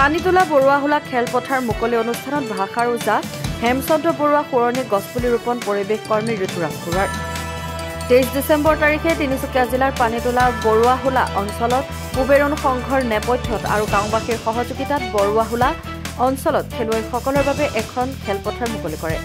পানীতোলা বৰুৱাহোলা খেলপথাৰ মুকলি অনুষ্ঠানত ভাষাৰ ওজা হেমচন্দ্ৰ বৰুৱা সোঁৱৰণী গছপুলি ৰোপণ পৰিৱেশ কৰ্মী ঋতুৰাজ বৰুৱাৰ 23 ডিচেম্বৰ তাৰিখে তিনিচুকীয়া জিলাৰ পানীতোলা বৰুৱাহোলা অঞ্চলত কুবেৰণ সংঘৰ নেপথ্যত আৰু গাঁওবাসীৰ সহযোগিতাত বৰুৱাহোলা অঞ্চলত খেলুৱৈসকলৰ বাবে এখন খেলপথাৰ মুকলি কৰে।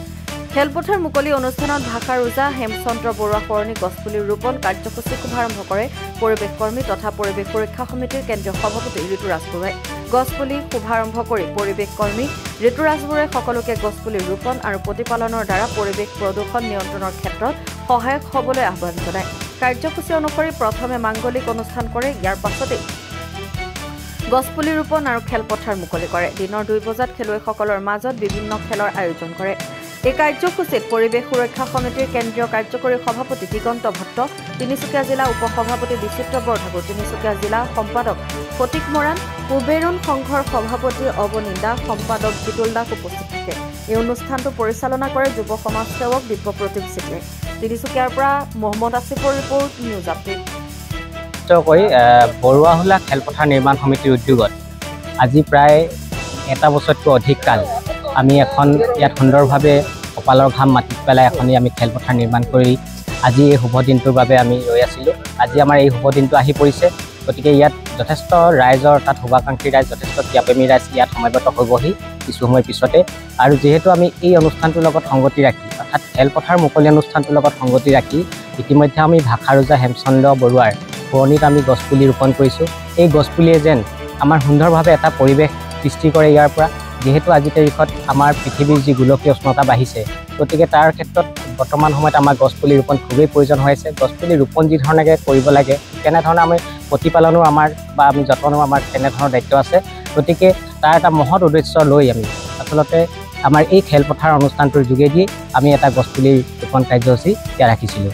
খেলপথাৰ মুকলি অনুষ্ঠানত ভাষাৰ ওজা হেমচন্দ্ৰ বৰুৱা সোঁৱৰণী গছপুলি ৰোপণ কাৰ্যসূচী শুভাৰম্ভ কৰে পৰিৱেশ কৰ্মী তথা পৰিৱেশ সুৰক্ষা সমিতিৰ কেন্দ্ৰীয় সভাপতি ঋতুৰাজ বৰুৱাই। গছপুলি শুভাৰম্ভ কৰি পৰিৱেশ কৰ্মী ঋতুৰাজ বৰুৱাই সকলোকে গছপুলি ৰোপণ আৰু প্ৰতিপালনৰ দ্বাৰা পৰিৱেশ প্ৰদূষণ নিয়ন্ত্ৰণৰ ক্ষেত্ৰত সহায়ক হ'বলৈ আহ্বান জনায়। কাৰ্যসূচী অনুসৰি প্ৰথমে মাংগলিক অনুষ্ঠান কৰে, ইয়াৰ পাছতে গছপুলি ৰোপণ আৰু খেলপথাৰ মুকলি কৰে। দিনৰ 2 বজাত খেলুৱৈসকলৰ মাজত বিভিন্ন খেলৰ আয়োজন কৰে। এই কাৰ্যসূচীত পৰিৱেশ সুৰক্ষা সমিতিৰ কেন্দ্ৰীয় কাৰ্যকৰী সভাপতি দিগন্ত ভট্ট, তিনিচুকীয়া জিলা উপসভাপতি বিচিত্ৰ বৰঠাকুৰ, তিনিচুকীয়া জিলা সম্পাদক ফটিক মৰাণ, কুবেৰণ সংঘৰ সভাপতি অৱনী দাস, সম্পাদক জিতুল দাস উপস্থিত থাকে। এই অনুষ্ঠানটো পৰিচালনা কৰে যুৱ সমাজ সেৱক দিব্য প্ৰতীক চিটে। তিনিচুকীয়াৰ পৰা মহম্মদ আসিফৰ ৰিপৰ্ট, নিউজ আপডেট। বৰুৱাহোলা খেলপথাৰ নিৰ্মাণ সমিতিৰ উদ্যোগত আজি প্ৰায় 1 বছৰতকৈ অধিক কাল আমি এখন ইয়াত সুন্দৰভাৱে কপালৰ ঘাম মাটিত পেলাই এখনি আমি খেলপথাৰ নিৰ্মাণ কৰি আজি এই শুভ দিনটোৰ বাবে আমি ৰৈ আছিলোঁ। আজি আমাৰ এই শুভ দিনটো আহি পৰিছে। গতিকে ইয়াত যথেষ্ট ৰাইজৰ অৰ্থাৎ শুভাকাংক্ষী ৰাইজ, যথেষ্ট ক্ৰীড়াপ্ৰেমী ৰাইজ ইয়াত সময়গত হ'বহি কিছু সময় পিছতে। আৰু যিহেতু আমি এই অনুষ্ঠানটোৰ লগত সংগতি ৰাখি অৰ্থাৎ খেলপথাৰ মুকলি অনুষ্ঠানটোৰ লগত সংগতি ৰাখি ইতিমধ্যে আমি ভাষাৰ ওজা হেমচন্দ্ৰ বৰুৱাৰ সোঁৱৰণীত আমি গছপুলি ৰোপণ কৰিছোঁ। এই গছপুলিয়ে যেন আমাৰ সুন্দৰভাৱে এটা পৰিৱেশ সৃষ্টি কৰে। ইয়াৰ পৰা যিহেতু আজিৰ তাৰিখত আমাৰ পৃথিৱীৰ যি গোলকীয় উষ্ণতা বাঢ়িছে, গতিকে তাৰ ক্ষেত্ৰত বৰ্তমান সময়ত আমাৰ গছপুলি ৰোপণ খুবেই প্ৰয়োজন হৈ আছে। গছপুলি ৰোপণ যি ধৰণে কৰিব লাগে তেনেধৰণে আমি প্ৰতিপালনো আমাৰ বা আমি যতনো আমাৰ তেনেধৰণৰ দায়িত্ব আছে। গতিকে তাৰ এটা মহৎ উদ্দেশ্য লৈ আমি আচলতে আমাৰ এই খেলপথাৰ অনুষ্ঠানটোৰ যোগেদি আমি এটা গছপুলি ৰোপণ কাৰ্যসূচী ইয়াত ৰাখিছিলোঁ।